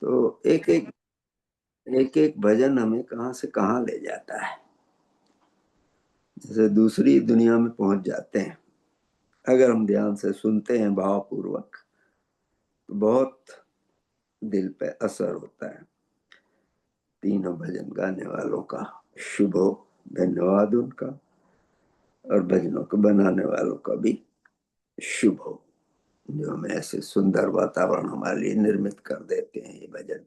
तो एक एक भजन हमें कहाँ से कहाँ ले जाता है, जैसे दूसरी दुनिया में पहुंच जाते हैं। अगर हम ध्यान से सुनते हैं भावपूर्वक तो बहुत दिल पे असर होता है। तीनों भजन गाने वालों का शुभ हो, धन्यवाद उनका, और भजनों को बनाने वालों का भी शुभ हो, जो हमें ऐसे सुंदर वातावरण हमारे लिए निर्मित कर देते हैं। ये भजन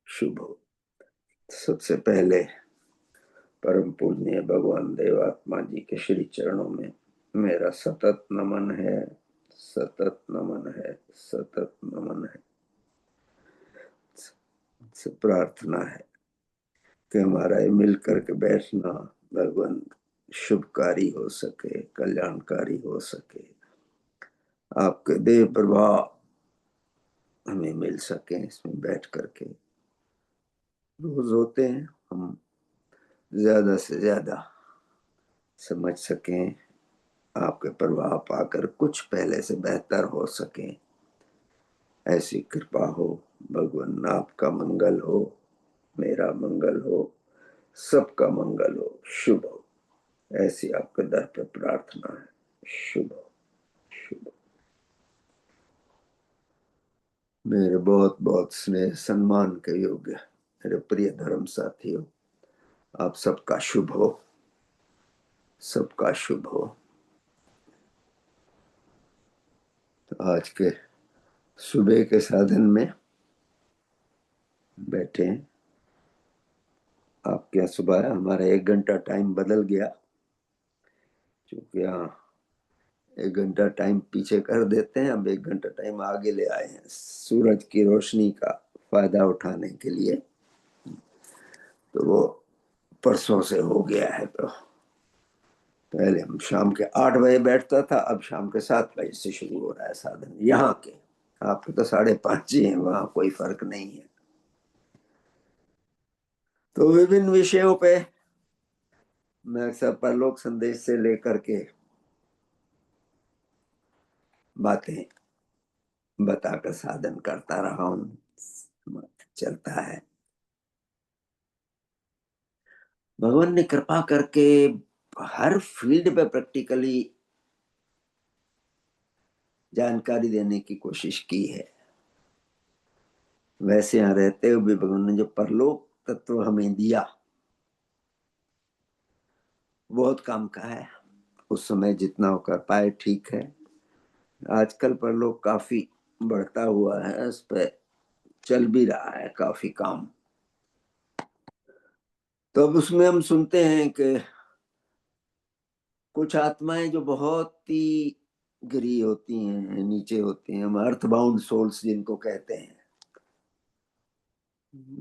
शुभ हो। सबसे पहले परम पूजनीय भगवान देवात्मा जी के श्री चरणों में मेरा सतत नमन है, सतत नमन है, सतत नमन है। से प्रार्थना है कि हमारा ये मिल करके बैठना भगवान शुभकारी हो सके, कल्याणकारी हो सके, आपके देह प्रभाव हमें मिल सके इसमें बैठ करके। रोज होते हैं हम ज्यादा से ज्यादा समझ सकें, आपके प्रभाव पाकर कुछ पहले से बेहतर हो सके, ऐसी कृपा हो। भगवान आपका मंगल हो, मेरा मंगल हो, सबका मंगल हो, शुभ हो, ऐसी आपके दर पे प्रार्थना है। शुभ हो, शुभ हो। मेरे बहुत बहुत स्नेह सम्मान के योग्य मेरे प्रिय धर्म साथियों, आप सबका शुभ हो, सबका शुभ हो। तो आज के सुबह के साधन में बैठे हैं। आपके यहाँ सुबह है, हमारा 1 घंटा टाइम बदल गया, क्योंकि यहाँ 1 घंटा टाइम पीछे कर देते हैं, अब 1 घंटा टाइम आगे ले आए हैं सूरज की रोशनी का फायदा उठाने के लिए। तो वो परसों से हो गया है। तो पहले हम शाम के 8 बजे बैठता था, अब शाम के 7 बजे से शुरू हो रहा है साधन यहाँ के। आपके तो 5:30 ही है, वहां कोई फर्क नहीं है। तो विभिन्न विषयों पे मैं अक्सर परलोक संदेश से लेकर के बातें बताकर साधन करता रहा हूं, चलता है। भगवान ने कृपा करके हर फील्ड पे प्रैक्टिकली जानकारी देने की कोशिश की है। वैसे यहाँ रहते हुए भगवान ने जो परलोक तत्व हमें दिया बहुत काम का है। उस समय जितना वो कर पाए ठीक है। आजकल परलोक काफी बढ़ता हुआ है, उस पर चल भी रहा है काफी काम। तो अब उसमें हम सुनते हैं कि कुछ आत्माएं जो बहुत ही गिरी होती हैं, नीचे होती हैं, हम अर्थ बाउंड सोल्स जिनको कहते हैं,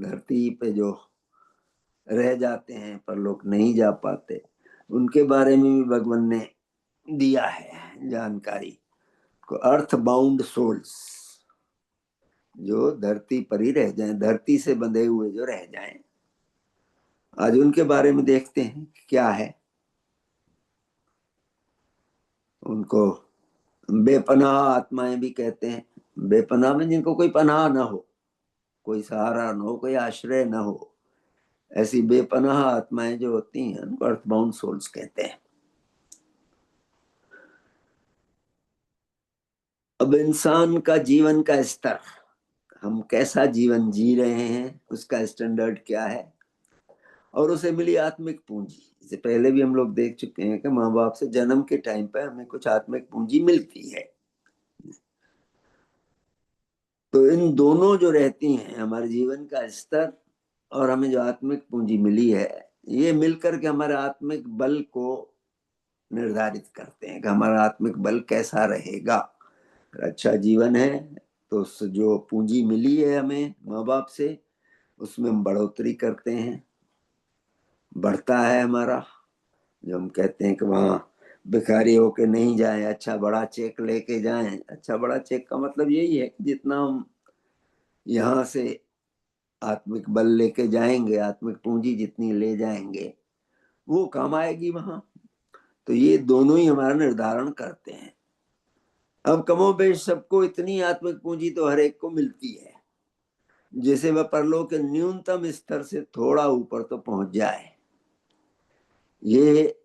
धरती पे जो रह जाते हैं पर लोग नहीं जा पाते, उनके बारे में भी भगवान ने दिया है जानकारी को। अर्थ बाउंड सोल्स जो धरती पर ही रह जाएं, धरती से बंधे हुए जो रह जाएं, आज उनके बारे में देखते हैं क्या है। उनको बेपनाह आत्माएं भी कहते हैं। बेपनाह में जिनको कोई पनाह ना हो, कोई सहारा ना हो, कोई आश्रय ना हो, ऐसी बेपनाह आत्माएं जो होती हैं उनको अर्थबाउंड सोल्स कहते हैं। अब इंसान का जीवन का स्तर, हम कैसा जीवन जी रहे हैं, उसका स्टैंडर्ड क्या है, और उसे मिली आत्मिक पूंजी। इससे पहले भी हम लोग देख चुके हैं कि माँ बाप से जन्म के टाइम पर हमें कुछ आत्मिक पूंजी मिलती है। तो इन दोनों जो रहती हैं, हमारे जीवन का स्तर और हमें जो आत्मिक पूंजी मिली है, ये मिलकर के हमारे आत्मिक बल को निर्धारित करते हैं कि हमारा आत्मिक बल कैसा रहेगा। अच्छा जीवन है तो जो पूंजी मिली है हमें माँ बाप से, उसमें हम बढ़ोतरी करते हैं, बढ़ता है हमारा। जो हम कहते हैं कि वहाँ भिखारी होके नहीं जाएं, अच्छा बड़ा चेक लेके जाएं। अच्छा बड़ा चेक का मतलब यही है कि जितना हम यहाँ से आत्मिक बल लेके जाएंगे, आत्मिक पूंजी जितनी ले जाएंगे, वो काम आएगी वहां। तो ये दोनों ही हमारा निर्धारण करते हैं। अब कमोबेश सबको इतनी आत्मिक पूंजी तो हर एक को मिलती है, जिसे वह परलोक के न्यूनतम स्तर से थोड़ा ऊपर तो पहुंच जाए। ये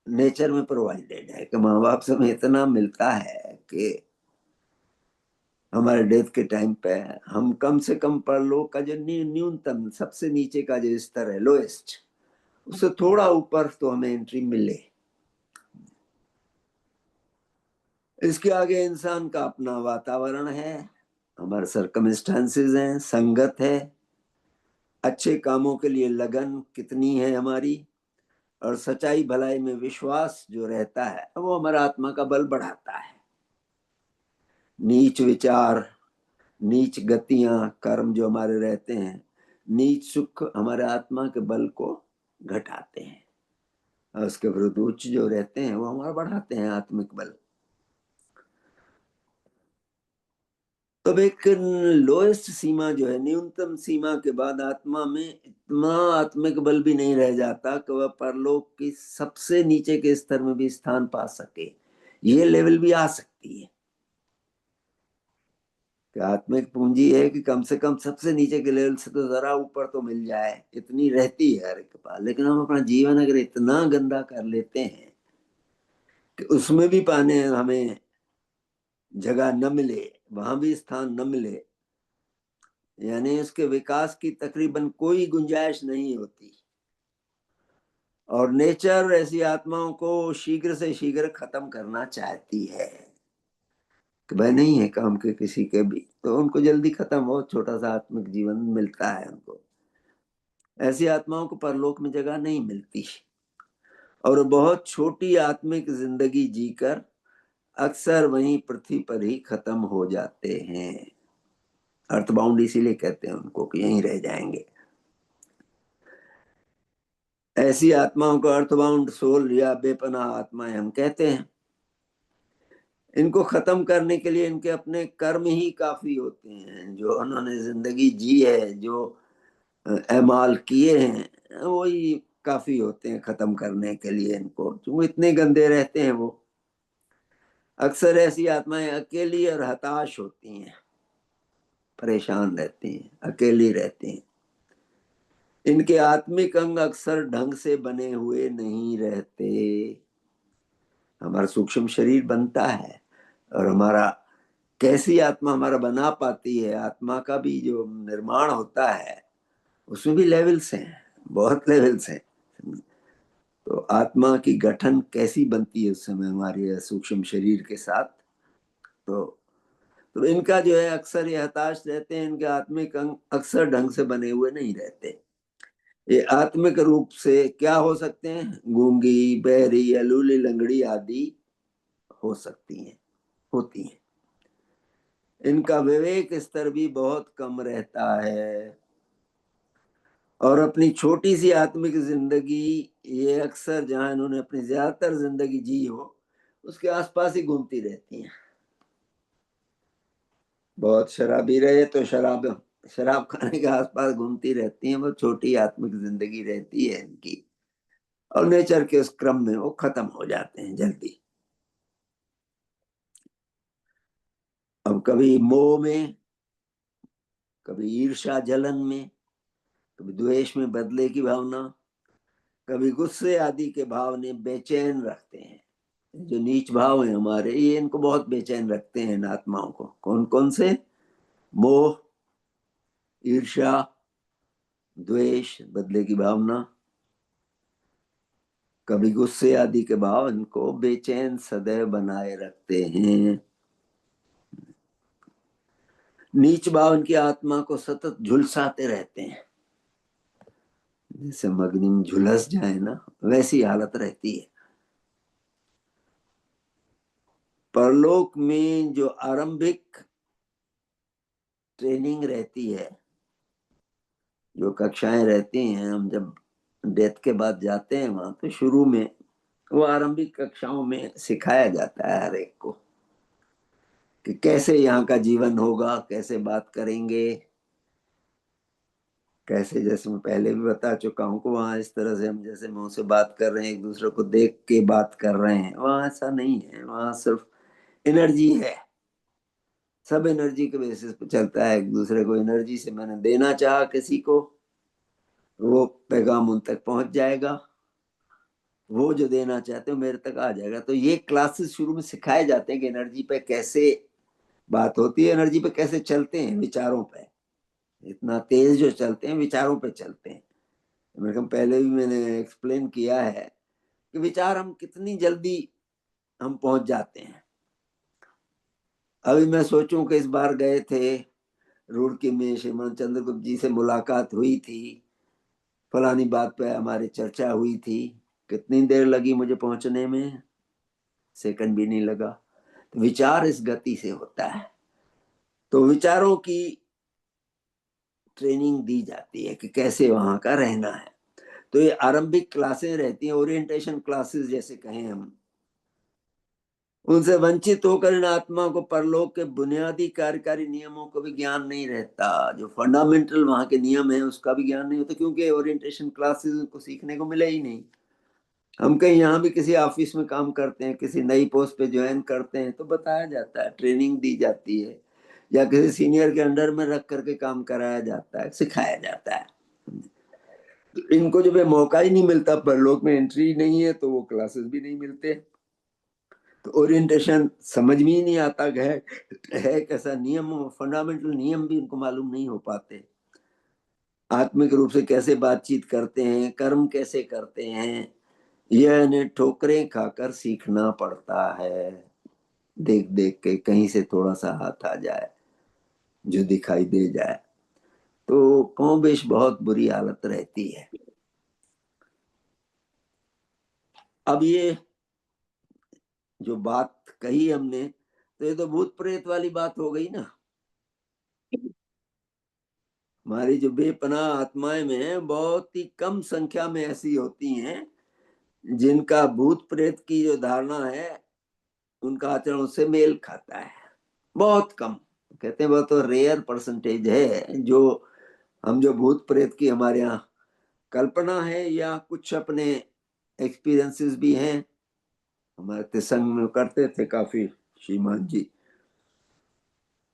नेचर में प्रोवाइडेड है कि माँ बाप से हमें इतना मिलता है कि हमारे डेथ के टाइम पे हम कम से कम परलोक का जो न्यूनतम सबसे नीचे का जो स्तर है, लोएस्ट, उससे थोड़ा ऊपर तो हमें एंट्री मिले। इसके आगे इंसान का अपना वातावरण है, हमारे सरकमस्टांसेस हैं, संगत है, अच्छे कामों के लिए लगन कितनी है हमारी, और सच्चाई भलाई में विश्वास जो रहता है वो हमारा आत्मा का बल बढ़ाता है। नीच विचार, नीच गतियां, कर्म जो हमारे रहते हैं, नीच सुख हमारे आत्मा के बल को घटाते हैं, और उसके विरुद्ध उच्च जो रहते हैं वो हमारा बढ़ाते हैं आत्मिक बल। तब एक लोएस्ट सीमा जो है, न्यूनतम सीमा के बाद आत्मा में इतना आत्मिक बल भी नहीं रह जाता कि वह परलोक की सबसे नीचे के स्तर में भी स्थान पा सके। ये लेवल भी आ सकती है कि आत्मिक पूंजी है कि कम से कम सबसे नीचे के लेवल से तो जरा ऊपर तो मिल जाए, इतनी रहती है हर एक के पास। लेकिन हम अपना जीवन अगर इतना गंदा कर लेते हैं कि उसमें भी पाने हमें जगह न मिले, वहां भी स्थान न मिले, यानी उसके विकास की तकरीबन कोई गुंजाइश नहीं होती। और नेचर ऐसी आत्माओं को शीघ्र से शीघ्र खत्म करना चाहती है कि भाई नहीं है काम के किसी के भी, तो उनको जल्दी खत्म हो, छोटा सा आत्मिक जीवन मिलता है उनको। ऐसी आत्माओं को परलोक में जगह नहीं मिलती, और बहुत छोटी आत्मिक जिंदगी जीकर अक्सर वहीं पृथ्वी पर ही खत्म हो जाते हैं। अर्थबाउंड इसीलिए कहते हैं उनको कि यहीं रह जाएंगे। ऐसी आत्माओं को अर्थबाउंड सोल या बेपनाह आत्माएं हम कहते हैं। इनको खत्म करने के लिए इनके अपने कर्म ही काफी होते हैं, जो उन्होंने जिंदगी जी है, जो एमाल किए हैं, वही काफी होते हैं खत्म करने के लिए इनको, जो इतने गंदे रहते हैं। वो अक्सर ऐसी आत्माएं अकेली और हताश होती हैं, परेशान रहती हैं, अकेली रहती हैं। इनके आत्मिक अंग अक्सर ढंग से बने हुए नहीं रहते। हमारा सूक्ष्म शरीर बनता है, और हमारा कैसी आत्मा हमारा बना पाती है, आत्मा का भी जो निर्माण होता है उसमें भी लेवल्स हैं, बहुत लेवल्स हैं। तो आत्मा की गठन कैसी बनती है उस समय हमारे सूक्ष्म शरीर के साथ। तो इनका जो है अक्सर ये हताश रहते हैं, इनके आत्मिक अंग अक्सर ढंग से बने हुए नहीं रहते। ये आत्मिक रूप से क्या हो सकते हैं, गूंगी, बहरी, अलूली, लंगड़ी आदि हो सकती हैं, होती हैं। इनका विवेक स्तर भी बहुत कम रहता है, और अपनी छोटी सी आत्मिक जिंदगी ये अक्सर जहां इन्होंने अपनी ज्यादातर जिंदगी जी हो उसके आसपास ही घूमती रहती हैं। बहुत शराबी रहे तो शराब शराब खाने के आसपास घूमती रहती हैं। वो छोटी आत्मिक जिंदगी रहती है इनकी, और नेचर के उस क्रम में वो खत्म हो जाते हैं जल्दी। अब कभी मोह में, कभी ईर्ष्या जलन में, कभी द्वेष में बदले की भावना, कभी गुस्से आदि के भाव ने बेचैन रखते हैं। जो नीच भाव है हमारे, ये इनको बहुत बेचैन रखते हैं इन आत्माओं को। कौन कौन से? मोह, ईर्ष्या, द्वेष, बदले की भावना, कभी गुस्से आदि के भाव इनको बेचैन सदैव बनाए रखते हैं। नीच भाव इनकी आत्मा को सतत झुलसाते रहते हैं, जैसे मगनी में झुलस जाए ना, वैसी हालत रहती है। परलोक में जो आरंभिक ट्रेनिंग रहती है, जो कक्षाएं रहती हैं, हम जब डेथ के बाद जाते हैं वहां, तो शुरू में वो आरंभिक कक्षाओं में सिखाया जाता है हर एक को कि कैसे यहाँ का जीवन होगा, कैसे बात करेंगे, कैसे, जैसे मैं पहले भी बता चुका हूँ कि वहां इस तरह से हम जैसे मुंह से बात कर रहे हैं, एक दूसरे को देख के बात कर रहे हैं, वहां ऐसा नहीं है। वहां सिर्फ एनर्जी है, सब एनर्जी के बेसिस पे चलता है। एक दूसरे को एनर्जी से मैंने देना चाहा किसी को, वो पैगाम उन तक पहुंच जाएगा, वो जो देना चाहते हो मेरे तक आ जाएगा। तो ये क्लासेस शुरू में सिखाए जाते हैं कि एनर्जी पे कैसे बात होती है, एनर्जी पे कैसे चलते हैं, विचारों पे इतना तेज जो चलते हैं, विचारों पे चलते हैं। मेरे को पहले भी मैंने एक्सप्लेन किया है कि विचार हम कितनी जल्दी हम पहुंच जाते हैं। अभी मैं सोचूं कि इस बार गए थे रुड़की में, श्रीमान चंद्रगुप्त जी से मुलाकात हुई थी, फलानी बात पे हमारी चर्चा हुई थी, कितनी देर लगी मुझे पहुंचने में? सेकंड भी नहीं लगा। तो विचार इस गति से होता है। तो विचारों की ट्रेनिंग दी जाती है कि कैसे वहां का रहना है। तो ये आरंभिक क्लासें रहती हैं, ओरिएंटेशन क्लासेस जैसे कहें हम। उनसे वंचित होकर इन आत्मा को परलोक के बुनियादी कार्यकारी नियमों को भी ज्ञान नहीं रहता, जो फंडामेंटल वहां के नियम है उसका भी ज्ञान नहीं होता, क्योंकि ओरिएंटेशन क्लासेस को सीखने को मिले ही नहीं। हम कहीं यहाँ भी किसी ऑफिस में काम करते हैं, किसी नई पोस्ट पे ज्वाइन करते हैं तो बताया जाता है, ट्रेनिंग दी जाती है, या किसी सीनियर के अंडर में रख करके काम कराया जाता है, सिखाया जाता है। इनको जब ये मौका ही नहीं मिलता, परलोक में एंट्री नहीं है, तो वो क्लासेस भी नहीं मिलते। तो ओरिएंटेशन समझ में ही नहीं आता है कैसा नियम, फंडामेंटल नियम भी इनको मालूम नहीं हो पाते। आत्मिक रूप से कैसे बातचीत करते हैं, कर्म कैसे करते हैं, यह इन्हें ठोकरें खाकर सीखना पड़ता है। देख देख के कहीं से थोड़ा सा हाथ आ जाए, जो दिखाई दे जाए, तो कमोबेश बहुत बुरी हालत रहती है। अब ये जो बात कही हमने, तो ये तो भूत प्रेत वाली बात हो गई ना। हमारी जो बेपनाह आत्माएं में बहुत ही कम संख्या में ऐसी होती हैं जिनका भूत प्रेत की जो धारणा है, उनका आचरण उससे मेल खाता है। बहुत कम, कहते हैं बहुत तो रेयर परसेंटेज है जो हम, जो भूत प्रेत की हमारे यहाँ कल्पना है या कुछ अपने एक्सपीरियंसेस भी हैं। हमारे संग में करते थे काफी श्रीमान जी,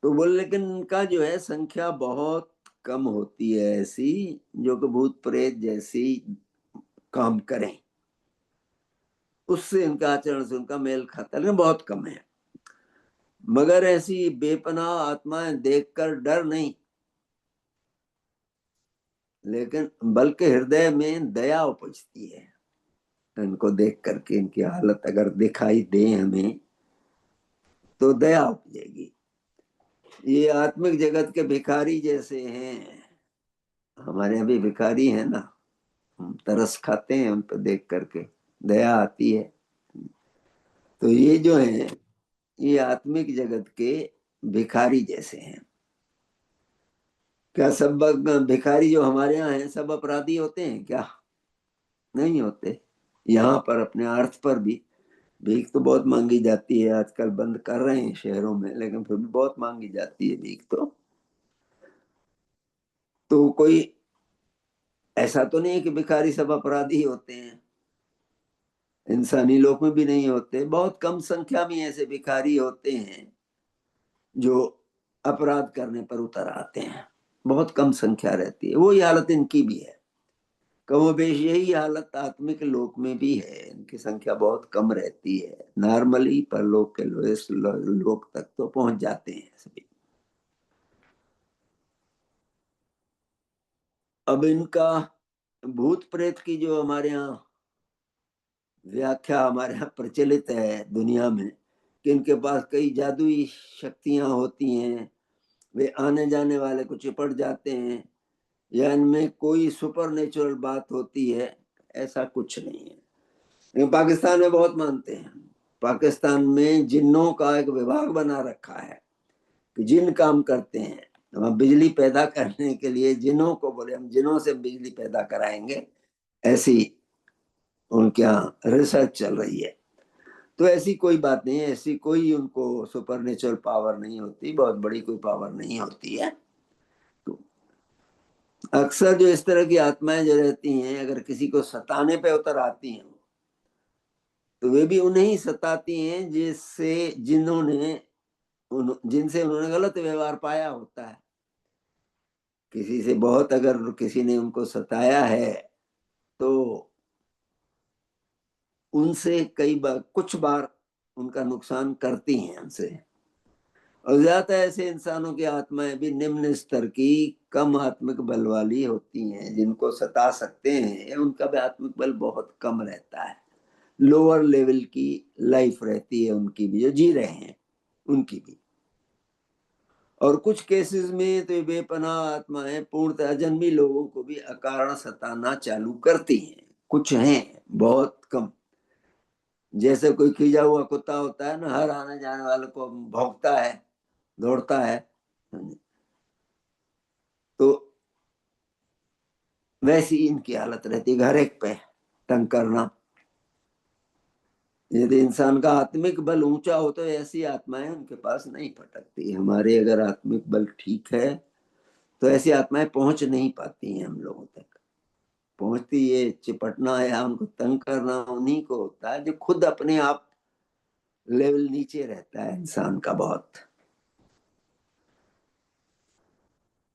तो बोले लेकिन उनका जो है संख्या बहुत कम होती है ऐसी जो कि भूत प्रेत जैसी काम करें, उससे इनका आचरण से उनका मेल खाता है, लेकिन बहुत कम है। मगर ऐसी बेपनाह आत्माएं देखकर डर नहीं, लेकिन बल्कि हृदय में दया उपजती है। इनको देख करके इनकी हालत अगर दिखाई दे हमें तो दया उपजेगी। ये आत्मिक जगत के भिखारी जैसे हैं, हमारे यहाँ भी भिखारी है ना, हम तरस खाते हैं उन पर देख करके, दया आती है। तो ये जो है, ये आत्मिक जगत के भिखारी जैसे हैं। क्या सब भिखारी जो हमारे यहाँ हैं सब अपराधी होते हैं क्या? नहीं होते। यहाँ पर अपने अर्थ पर भी भीख तो बहुत मांगी जाती है, आजकल बंद कर रहे हैं शहरों में, लेकिन फिर भी बहुत मांगी जाती है भीख। तो कोई ऐसा तो नहीं है कि भिखारी सब अपराधी होते हैं, इंसानी लोक में भी नहीं होते। बहुत कम संख्या में ऐसे भिखारी होते हैं जो अपराध करने पर उतर आते हैं, बहुत कम संख्या रहती है। वही हालत इनकी भी है, कमोबेश यही हालत आत्मिक लोक में भी है, इनकी संख्या बहुत कम रहती है। नॉर्मली परलोक के लोएस्ट लोक तक तो पहुंच जाते हैं सभी। अब इनका भूत प्रेत की जो हमारे यहाँ व्याख्या हमारे यहाँ प्रचलित है दुनिया में, कि इनके पास कई जादुई शक्तियां होती हैं, वे आने जाने वाले को चिपट जाते हैं, या इनमें कोई सुपर नेचुरल बात होती है, ऐसा कुछ नहीं है। लेकिन पाकिस्तान में बहुत मानते हैं। पाकिस्तान में जिन्नों का एक विभाग बना रखा है कि जिन काम करते हैं, हम बिजली पैदा करने के लिए जिन्नों को बोले हम जिन्नों से बिजली पैदा कराएंगे, ऐसी उनके यहाँ रिसर्च चल रही है। तो ऐसी कोई बात नहीं है, ऐसी कोई उनको सुपर नेचुरल पावर नहीं होती, बहुत बड़ी कोई पावर नहीं होती है। तो अक्सर जो इस तरह की आत्माएं जो रहती हैं, अगर किसी को सताने पे उतर आती हैं, तो वे भी उन्हें ही सताती हैं जिससे जिन्होंने जिनसे उन्होंने गलत व्यवहार पाया होता है। किसी से बहुत अगर किसी ने उनको सताया है तो उनसे कई बार कुछ बार उनका नुकसान करती हैं उनसे। और ज्यादा ऐसे इंसानों की आत्माएं भी निम्न स्तर की कम आत्मिक बल वाली होती हैं, जिनको सता सकते हैं उनका भी आत्मिक बल बहुत कम रहता है। लोअर लेवल की लाइफ रहती है उनकी भी, जो जी रहे हैं उनकी भी। और कुछ केसेस में तो ये बेपनाह आत्माएं पूर्णतः अजन्मी लोगों को भी अकारण सताना चालू करती हैं। कुछ हैं, बहुत कम। जैसे कोई खींचा हुआ कुत्ता होता है ना, हर आने जाने वाले को भौंकता है, दौड़ता है, तो वैसी इनकी हालत रहती है, घर एक पे तंग करना। यदि इंसान का आत्मिक बल ऊंचा हो तो ऐसी आत्माएं उनके पास नहीं फटकती। हमारे अगर आत्मिक बल ठीक है तो ऐसी आत्माएं पहुंच नहीं पाती हैं हम लोगों तक। पहुंचती ये चिपटना या उनको तंग करना उन्हीं को होता है जो खुद अपने आप लेवल नीचे रहता है इंसान का बहुत।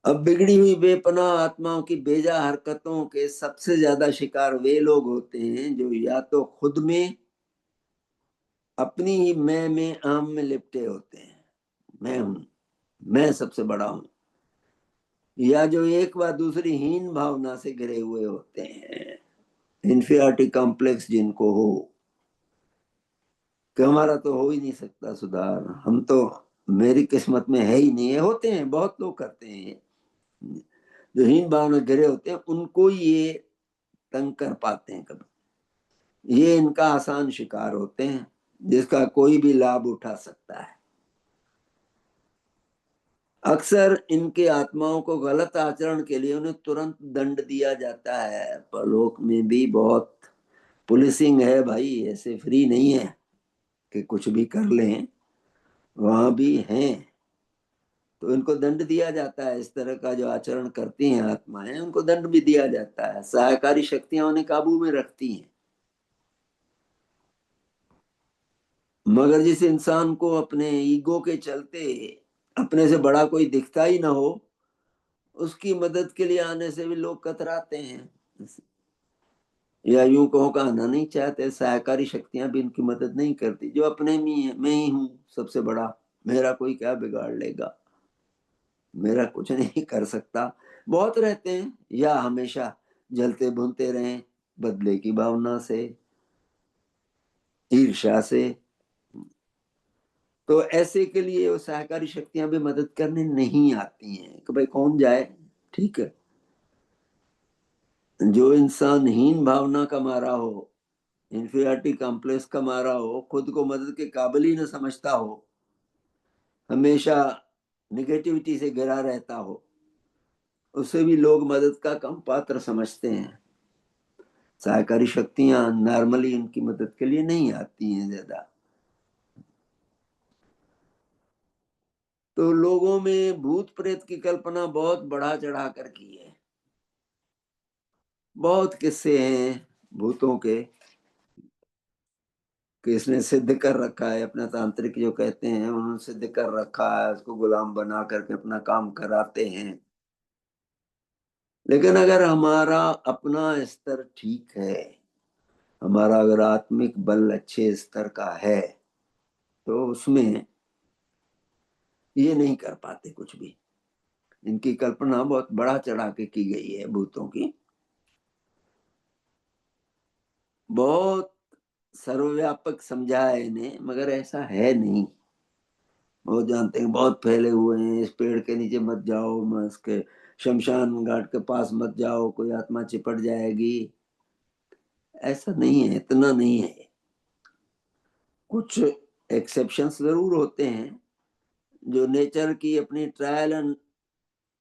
अब बिगड़ी हुई बेपनाह आत्माओं की बेजा हरकतों के सबसे ज्यादा शिकार वे लोग होते हैं जो या तो खुद में अपनी ही मैं में आम में लिपटे होते हैं, मैं हूं, मैं सबसे बड़ा हूं, या जो एक व दूसरी हीन भावना से घिरे हुए होते हैं, इंफीरियरिटी कॉम्प्लेक्स जिनको हो कि हमारा तो हो ही नहीं सकता सुधार, हम तो, मेरी किस्मत में है ही नहीं है। होते हैं, बहुत लोग करते हैं। जो हीन भावना घिरे होते हैं उनको ये तंग कर पाते हैं कभी। ये इनका आसान शिकार होते हैं जिसका कोई भी लाभ उठा सकता है। अक्सर इनके आत्माओं को गलत आचरण के लिए उन्हें तुरंत दंड दिया जाता है। परलोक में भी बहुत पुलिसिंग है भाई, ऐसे फ्री नहीं है कि कुछ भी कर लें, वहां भी हैं। तो इनको दंड दिया जाता है। इस तरह का जो आचरण करती हैं आत्माएं, उनको दंड भी दिया जाता है। सहायकारी शक्तियां उन्हें काबू में रखती हैं। मगर जिस इंसान को अपने ईगो के चलते अपने से बड़ा कोई दिखता ही ना हो, उसकी मदद के लिए आने से भी लोग कतराते हैं, या यूं कहो का आना नहीं चाहते। सहायकारी शक्तियां भी इनकी मदद नहीं करती। जो अपने में है, मैं ही हूं सबसे बड़ा, मेरा कोई क्या बिगाड़ लेगा, मेरा कुछ नहीं कर सकता, बहुत रहते हैं। या हमेशा जलते भुनते रहें बदले की भावना से, ईर्ष्या से। तो ऐसे के लिए वो सहकारी शक्तियां भी मदद करने नहीं आती हैं कि भाई कौन जाए। ठीक है, जो इंसान हीन भावना का मारा हो, इंफीरियरिटी कॉम्प्लेक्स का मारा हो, खुद को मदद के काबिल ही न समझता हो, हमेशा निगेटिविटी से घिरा रहता हो, उसे भी लोग मदद का कम पात्र समझते हैं। सहकारी शक्तियां नॉर्मली उनकी मदद के लिए नहीं आती हैं ज्यादा। तो लोगों में भूत प्रेत की कल्पना बहुत बढ़ा चढ़ा कर की है। बहुत किस्से हैं भूतों के कि इसने सिद्ध कर रखा है, अपना तांत्रिक जो कहते हैं उन्होंने सिद्ध कर रखा है, उसको गुलाम बना करके अपना काम कराते हैं। लेकिन अगर हमारा अपना स्तर ठीक है, हमारा अगर आत्मिक बल अच्छे स्तर का है, तो उसमें ये नहीं कर पाते कुछ भी। इनकी कल्पना बहुत बढ़ा चढ़ा के की गई है भूतों की। बहुत सर्वव्यापक समझा है इन्हें, मगर ऐसा है नहीं। वो जानते हैं बहुत फैले हुए हैं, इस पेड़ के नीचे मत जाओ, उसके शमशान घाट के पास मत जाओ, कोई आत्मा चिपट जाएगी। ऐसा नहीं है, इतना नहीं है। कुछ एक्सेप्शंस जरूर होते हैं। जो नेचर की अपनी ट्रायल एंड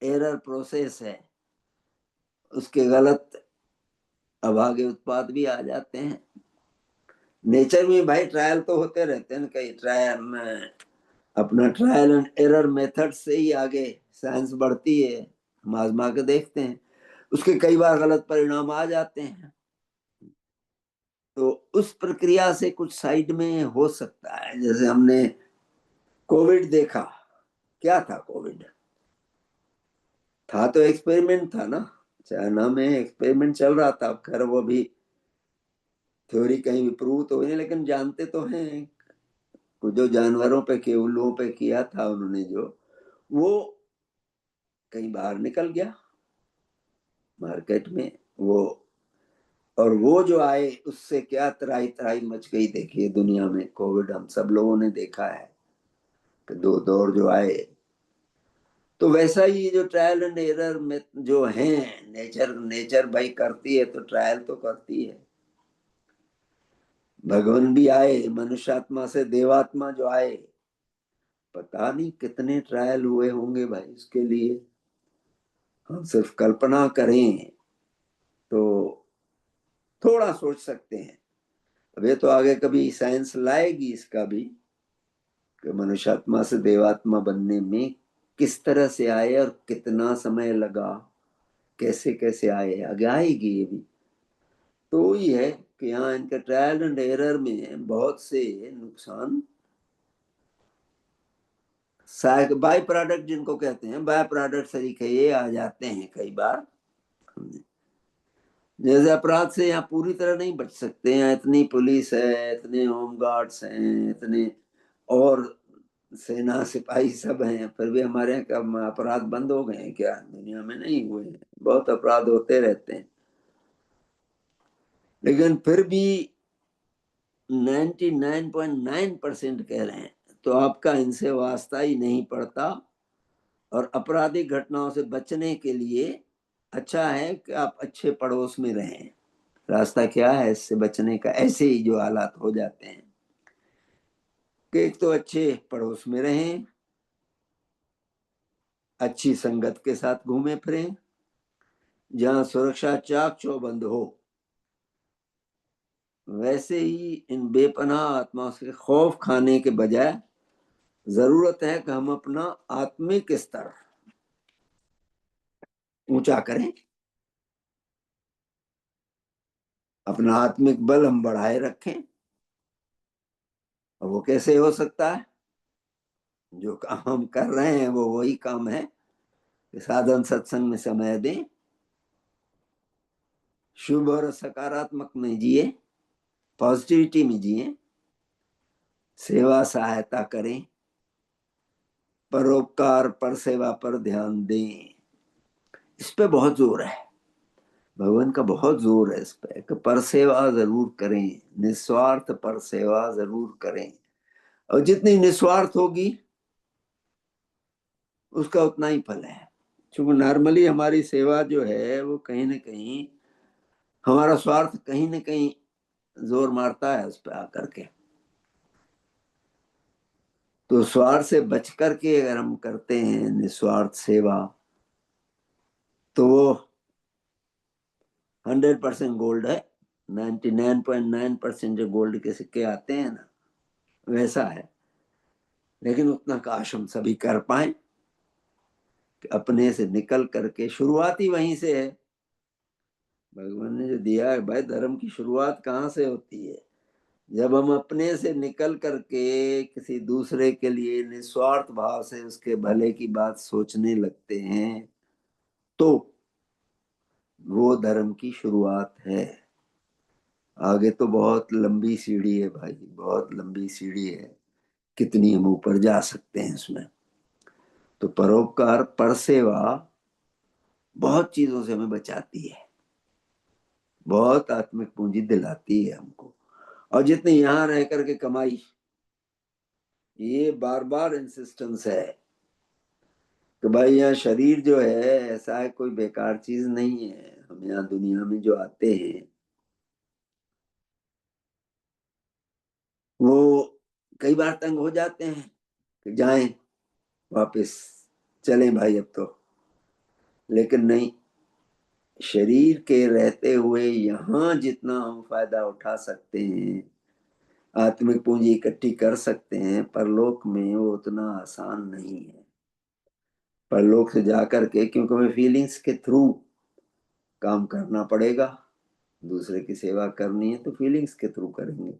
एरर प्रोसेस है, उसके गलत अभागे उत्पाद भी आ जाते हैं। नेचर में भाई ट्रायल तो होते रहते हैं, कई ट्रायल में अपना ट्रायल एंड एरर मेथड से ही आगे साइंस बढ़ती है। हम आजमा के देखते हैं, उसके कई बार गलत परिणाम आ जाते हैं। तो उस प्रक्रिया से कुछ साइड में हो सकता है। जैसे हमने कोविड देखा, क्या था कोविड? था तो एक्सपेरिमेंट था ना, चाइना में एक्सपेरिमेंट चल रहा था। खैर वो भी थ्योरी कहीं भी प्रूव तो हुई नहीं, लेकिन जानते तो हैं कुछ जो जानवरों पे किया, उल्लुओं पे किया था उन्होंने, जो वो कहीं बाहर निकल गया मार्केट में वो। और वो जो आए उससे क्या त्राही त्राही मच गई, देखिए दुनिया में। कोविड हम सब लोगों ने देखा है कि दो दौर जो आए। तो वैसा ही जो ट्रायल एंड एरर में जो है, नेचर नेचर भाई करती है तो ट्रायल तो करती है। भगवान भी आए, मनुष्यात्मा से देवात्मा जो आए, पता नहीं कितने ट्रायल हुए होंगे भाई उसके लिए। हम सिर्फ कल्पना करें तो थोड़ा सोच सकते हैं। अब ये तो आगे कभी साइंस लाएगी इसका भी, कि मनुष्यात्मा से देवात्मा बनने में किस तरह से आए और कितना समय लगा, कैसे कैसे आए, आगे आएगी ये भी। तो ये है कि यहाँ इनका ट्रायल एंड एरर में बहुत से नुकसान, बाय प्रोडक्ट जिनको कहते हैं, बाय प्रोडक्ट तरीके ये आ जाते हैं कई बार। जैसे अपराध से यहाँ पूरी तरह नहीं बच सकते, यहाँ इतनी पुलिस है, इतने होम गार्ड्स हैं, इतने और सेना सिपाही सब हैं, फिर भी हमारे यहाँ कब अपराध बंद हो गए हैं क्या? दुनिया में नहीं हुए हैं, बहुत अपराध होते रहते हैं। लेकिन फिर भी 99.9% कह रहे हैं तो आपका इनसे वास्ता ही नहीं पड़ता। और आपराधिक घटनाओं से बचने के लिए अच्छा है कि आप अच्छे पड़ोस में रहें। रास्ता क्या है इससे बचने का? ऐसे ही जो हालात हो जाते हैं कि एक तो अच्छे पड़ोस में रहें, अच्छी संगत के साथ घूमे फिरें, जहां सुरक्षा चाक चौबंद हो। वैसे ही इन बेपनाह आत्माओं से खौफ खाने के बजाय जरूरत है कि हम अपना आत्मिक स्तर ऊंचा करें, अपना आत्मिक बल हम बढ़ाए रखें। और वो कैसे हो सकता है? जो काम हम कर रहे हैं वो वही काम है कि साधन सत्संग में समय दें, शुभ और सकारात्मक में जिए, पॉजिटिविटी में जिए, सेवा सहायता करें, परोपकार पर सेवा पर ध्यान दें। इस पे बहुत जोर है, भगवान का बहुत जोर है इस पे कि पर सेवा जरूर करें, निस्वार्थ पर सेवा जरूर करें। और जितनी निस्वार्थ होगी उसका उतना ही फल है। क्योंकि नॉर्मली हमारी सेवा जो है वो कहीं ना कहीं हमारा स्वार्थ कहीं ना कहीं जोर मारता है उस पर आकर के। तो स्वार्थ से बच करके अगर हम करते हैं निस्वार्थ सेवा, तो वो 100% गोल्ड है। 99.9% जो गोल्ड के सिक्के आते हैं ना, वैसा है। लेकिन उतना काश हम सभी कर पाए कि अपने से निकल करके, शुरुआत ही वहीं से है। भगवान ने जो दिया है भाई, धर्म की शुरुआत कहाँ से होती है? जब हम अपने से निकल करके किसी दूसरे के लिए निस्वार्थ भाव से उसके भले की बात सोचने लगते हैं, तो वो धर्म की शुरुआत है। आगे तो बहुत लंबी सीढ़ी है भाई, बहुत लंबी सीढ़ी है, कितनी हम ऊपर जा सकते हैं इसमें। तो परोपकार पर सेवा बहुत चीजों से हमें बचाती है, बहुत आत्मिक पूंजी दिलाती है हमको। और जितनी यहाँ रह करके कमाई, ये बार बार इंसिस्टेंस है कि भाई यहाँ शरीर जो है ऐसा है, कोई बेकार चीज नहीं है। हम यहाँ दुनिया में जो आते हैं वो कई बार तंग हो जाते हैं कि जाएं वापस, चलें भाई अब तो। लेकिन नहीं, शरीर के रहते हुए यहाँ जितना हम फायदा उठा सकते हैं, आत्मिक पूंजी इकट्ठी कर सकते हैं, परलोक में वो उतना आसान नहीं है। परलोक से जाकर के, क्योंकि हमें फीलिंग्स के थ्रू काम करना पड़ेगा। दूसरे की सेवा करनी है तो फीलिंग्स के थ्रू करेंगे।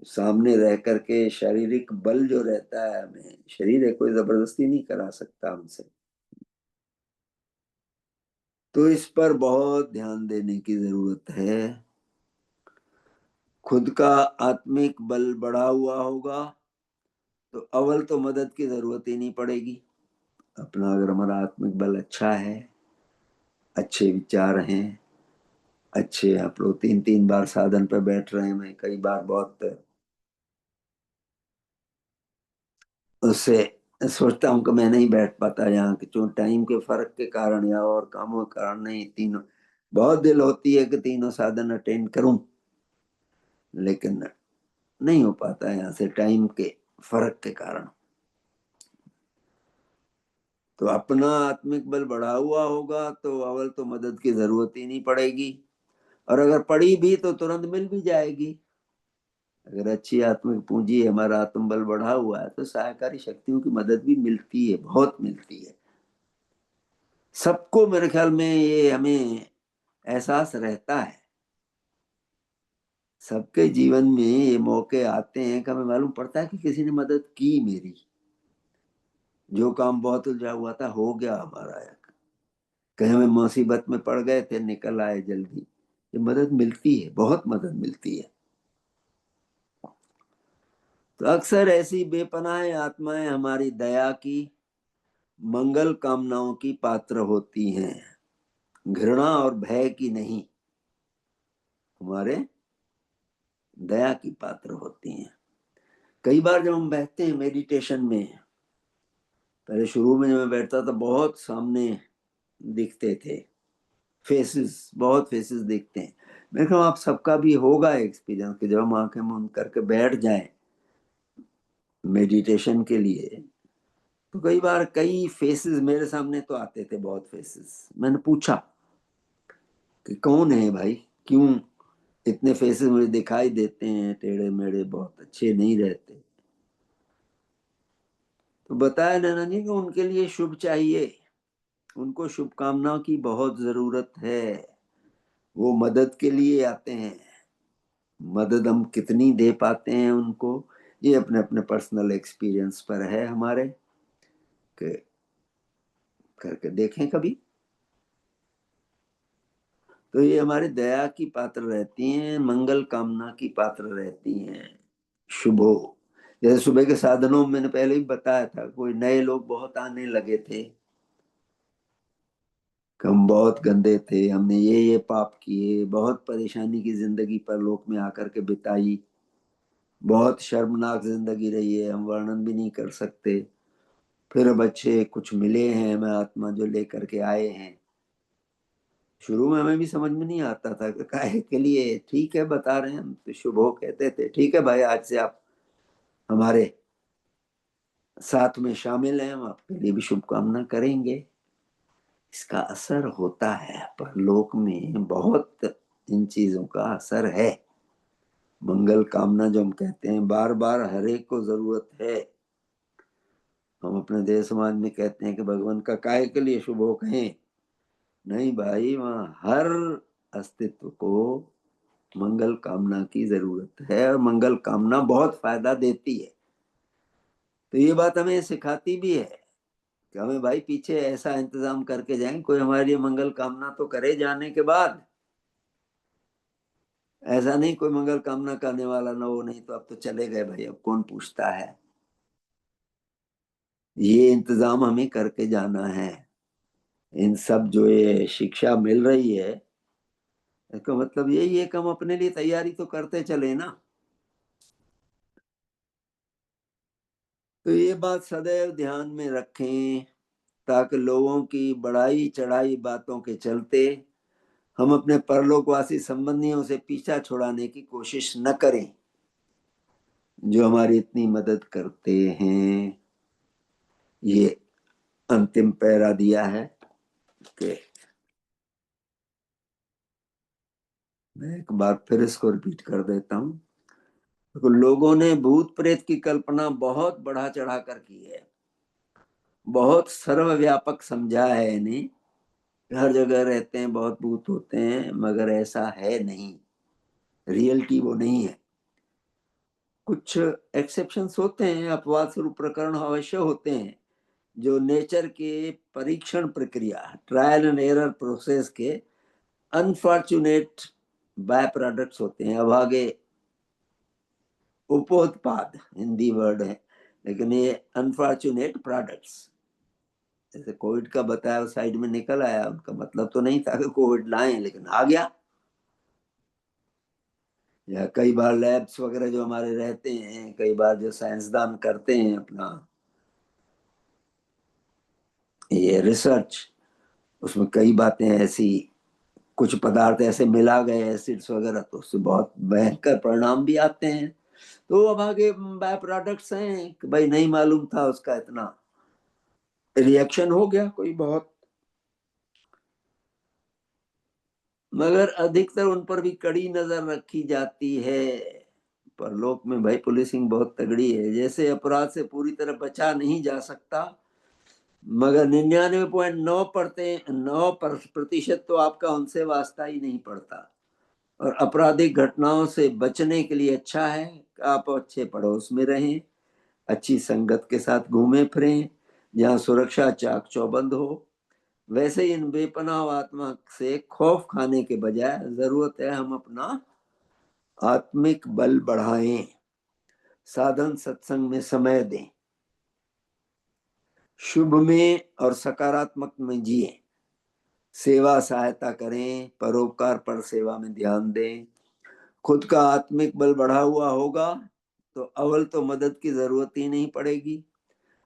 सामने रह करके शारीरिक बल जो रहता है, हमें शरीर है कोई जबरदस्ती नहीं करा सकता हमसे। तो इस पर बहुत ध्यान देने की जरूरत है। खुद का आत्मिक बल बढ़ा हुआ होगा तो अव्वल तो मदद की जरूरत ही नहीं पड़ेगी। अपना अगर हमारा आत्मिक बल अच्छा है, अच्छे विचार हैं, अच्छे, आप लोग 3-3 बार साधन पर बैठ रहे हैं, मैं कई बार बहुत उससे सोचता हूँ कि मैं नहीं बैठ पाता यहाँ के, जो टाइम के फर्क के कारण या और कामों के कारण नहीं, तीनों बहुत दिल होती है कि तीनों साधन अटेंड करूं, लेकिन नहीं हो पाता है यहाँ से टाइम के फर्क के कारण। तो अपना आत्मिक बल बढ़ा हुआ होगा तो अव्वल तो मदद की जरूरत ही नहीं पड़ेगी, और अगर पड़ी भी तो तुरंत मिल भी जाएगी। अगर अच्छी आत्मिक पूंजी है, हमारा आत्मबल बढ़ा हुआ है, तो सहायकारी शक्तियों की मदद भी मिलती है, बहुत मिलती है सबको। मेरे ख्याल में ये हमें एहसास रहता है, सबके जीवन में ये मौके आते हैं कि हमें मालूम पड़ता है कि किसी ने मदद की मेरी, जो काम बहुत उलझा हुआ था हो गया हमारा, कहीं हमें मुसीबत में पड़ गए थे निकल आए जल्दी। ये मदद मिलती है, बहुत मदद मिलती है। तो अक्सर ऐसी बेपनाह आत्माएं हमारी दया की, मंगल कामनाओं की पात्र होती हैं, घृणा और भय की नहीं, हमारे दया की पात्र होती हैं। कई बार जब हम बैठते हैं मेडिटेशन में, पहले शुरू में जब मैं बैठता था बहुत सामने दिखते थे फेसेस, बहुत फेसेस दिखते हैं। मैं कहूँ आप सबका भी होगा एक्सपीरियंस कि जब हम आंखें बंद करके बैठ जाएं मेडिटेशन के लिए, तो कई बार कई फेसेस मेरे सामने तो आते थे, बहुत फेसेस। मैंने पूछा कि कौन है भाई, क्यों इतने फेसेस मुझे दिखाई देते हैं, टेढ़े मेढ़े बहुत अच्छे नहीं रहते। तो बताया नैना जी कि उनके लिए शुभ चाहिए, उनको शुभकामनाओं की बहुत जरूरत है, वो मदद के लिए आते हैं। मदद हम कितनी दे पाते हैं उनको, ये अपने अपने पर्सनल एक्सपीरियंस पर है हमारे, कि करके देखें कभी। तो ये हमारी दया की पात्र रहती हैं, मंगल कामना की पात्र रहती हैं, शुभो। जैसे सुबह के साधनों में मैंने पहले ही बताया था, कोई नए लोग बहुत आने लगे थे, हम बहुत गंदे थे, हमने ये पाप किए, बहुत परेशानी की जिंदगी पर लोक में आकर के बिताई, बहुत शर्मनाक जिंदगी रही है, हम वर्णन भी नहीं कर सकते। फिर अब अच्छे कुछ मिले हैं हमें आत्मा जो लेकर के आए हैं। शुरू में हमें भी समझ में नहीं आता था कि काहे के लिए, ठीक है बता रहे हैं हम तो शुभ हो कहते थे, ठीक है भाई आज से आप हमारे साथ में शामिल हैं, हम आपके लिए भी शुभकामना करेंगे। इसका असर होता है, परलोक में बहुत इन चीजों का असर है। मंगल कामना जो हम कहते हैं, बार बार हर एक को जरूरत है। हम अपने देश समाज में कहते हैं कि भगवान का काहे के लिए शुभ हो कहें, नहीं भाई, वहां हर अस्तित्व को मंगल कामना की जरूरत है, और मंगल कामना बहुत फायदा देती है। तो ये बात हमें सिखाती भी है कि हमें भाई पीछे ऐसा इंतजाम करके जाएं, कोई हमारे लिए मंगल कामना तो करे जाने के बाद, ऐसा नहीं कोई मंगल कामना करने वाला ना हो, नहीं तो अब तो चले गए भाई, अब कौन पूछता है। ये इंतजाम हमें करके जाना है। इन सब जो ये शिक्षा मिल रही है, इसका मतलब यही है कि हम अपने लिए तैयारी तो करते चले ना। तो ये बात सदैव ध्यान में रखें, ताकि लोगों की बढ़ाई चढ़ाई बातों के चलते हम अपने परलोकवासी संबंधियों से पीछा छुड़ाने की कोशिश न करें, जो हमारी इतनी मदद करते हैं। ये अंतिम पैरा दिया है कि मैं एक बार फिर इसको रिपीट कर देता हूँ। तो लोगों ने भूत प्रेत की कल्पना बहुत बढ़ा चढ़ा कर की है, बहुत सर्वव्यापक समझा है इन्हें, हर जगह रहते हैं बहुत भूत होते हैं, मगर ऐसा है नहीं, रियलिटी वो नहीं है। कुछ एक्सेप्शंस होते हैं, अपवाद स्वरूप प्रकरण अवश्य होते हैं, जो नेचर के परीक्षण प्रक्रिया, ट्रायल एंड एरर प्रोसेस के अनफॉर्चुनेट बाय प्रोडक्ट्स होते हैं, अभागे उपोत्पाद हिंदी वर्ड है, लेकिन ये अनफॉर्चुनेट प्रोडक्ट्स, जैसे कोविड का बताया साइड में निकल आया, उनका मतलब तो नहीं था कि कोविड लाएं, लेकिन आ गया। या कई बार लैब्स वगैरह जो हमारे रहते हैं, कई बार जो साइंसदान करते हैं अपना ये रिसर्च, उसमें कई बातें ऐसी, कुछ पदार्थ ऐसे मिला गए एसिड्स वगैरह, तो उससे बहुत भयंकर परिणाम भी आते हैं। तो अब आगे बाय प्रोडक्ट्स हैं कि भाई नहीं मालूम था, उसका इतना रिएक्शन हो गया कोई बहुत, मगर अधिकतर उन पर भी कड़ी नजर रखी जाती है। परलोक में भाई पुलिसिंग बहुत तगड़ी है, जैसे अपराध से पूरी तरह बचा नहीं जा सकता, मगर 99.9% तो आपका उनसे वास्ता ही नहीं पड़ता। और आपराधिक घटनाओं से बचने के लिए अच्छा है कि आप अच्छे पड़ोस में रहें, अच्छी संगत के साथ घूमे फिरें, जहाँ सुरक्षा चाक चौबंद हो। वैसे इन बेपनाह आत्मा से खौफ खाने के बजाय जरूरत है हम अपना आत्मिक बल बढ़ाएं, साधन सत्संग में समय दें, शुभ में और सकारात्मक में जिए, सेवा सहायता करें, परोपकार पर सेवा में ध्यान दें। खुद का आत्मिक बल बढ़ा हुआ होगा तो अव्वल तो मदद की जरूरत ही नहीं पड़ेगी,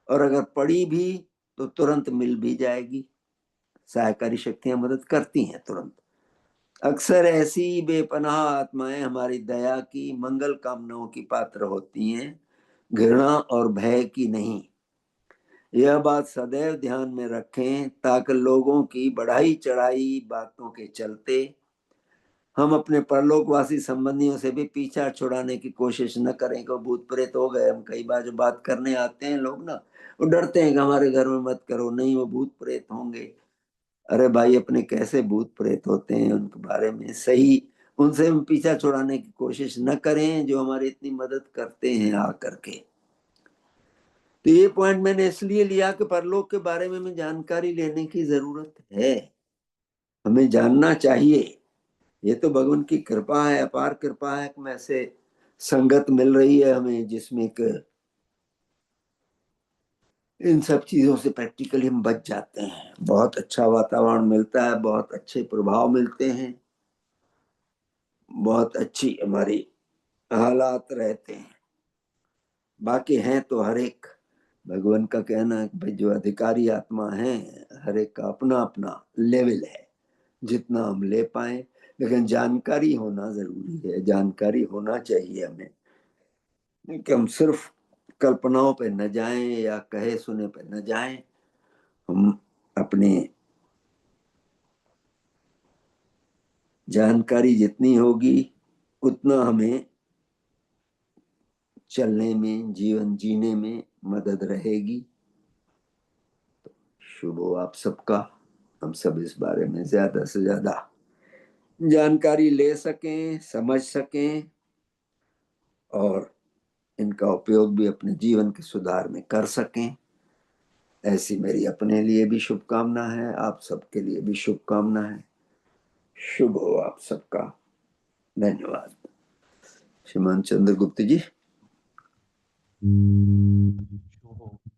और अगर पड़ी भी तो तुरंत मिल भी जाएगी। सहायकारी शक्तियां मदद करती हैं तुरंत। अक्सर ऐसी बेपनाह आत्माएं हमारी दया की, मंगल कामनाओं की पात्र होती हैं, घृणा और भय की नहीं। यह बात सदैव ध्यान में रखें, ताकि लोगों की बढ़ाई चढ़ाई बातों के चलते हम अपने परलोकवासी संबंधियों से भी पीछा छुड़ाने की कोशिश न करें कि भूत प्रेत हो गए। हम कई बार जो बात करने आते हैं लोग ना, वो डरते हैं कि हमारे घर में मत करो, नहीं वो भूत प्रेत होंगे। अरे भाई, अपने कैसे भूत प्रेत होते हैं उनके बारे में सही, उनसे हम पीछा छुड़ाने की कोशिश न करें, जो हमारी इतनी मदद करते हैं आकर के। तो ये पॉइंट मैंने इसलिए लिया कि परलोक के बारे में हमें जानकारी लेने की जरूरत है, हमें जानना चाहिए। ये तो भगवान की कृपा है, अपार कृपा है कि ऐसे संगत मिल रही है हमें, जिसमें कि इन सब चीजों से प्रैक्टिकली हम बच जाते हैं। बहुत अच्छा वातावरण मिलता है, बहुत अच्छे प्रभाव मिलते हैं, बहुत अच्छी हमारी हालात रहते हैं। बाकी हैं तो हर एक, भगवान का कहना है कि भाई जो अधिकारी आत्मा है, हर एक का अपना अपना लेवल है, जितना हम ले पाए। लेकिन जानकारी होना जरूरी है, जानकारी होना चाहिए हमें, कि हम सिर्फ कल्पनाओं पे न जाएं या कहे सुने पे न जाएं। हम अपनी जानकारी जितनी होगी उतना हमें चलने में, जीवन जीने में मदद रहेगी। शुभ हो आप सबका, हम सब इस बारे में ज्यादा से ज्यादा जानकारी ले सकें, समझ सकें, और इनका उपयोग भी अपने जीवन के सुधार में कर सकें। ऐसी मेरी अपने लिए भी शुभकामना है, आप सबके लिए भी शुभकामना है। शुभ हो आप सबका। धन्यवाद। श्रीमान चंद्रगुप्त जी।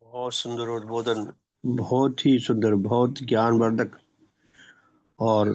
बहुत सुंदर उद्बोधन, बहुत ही सुंदर, बहुत ज्ञानवर्धक और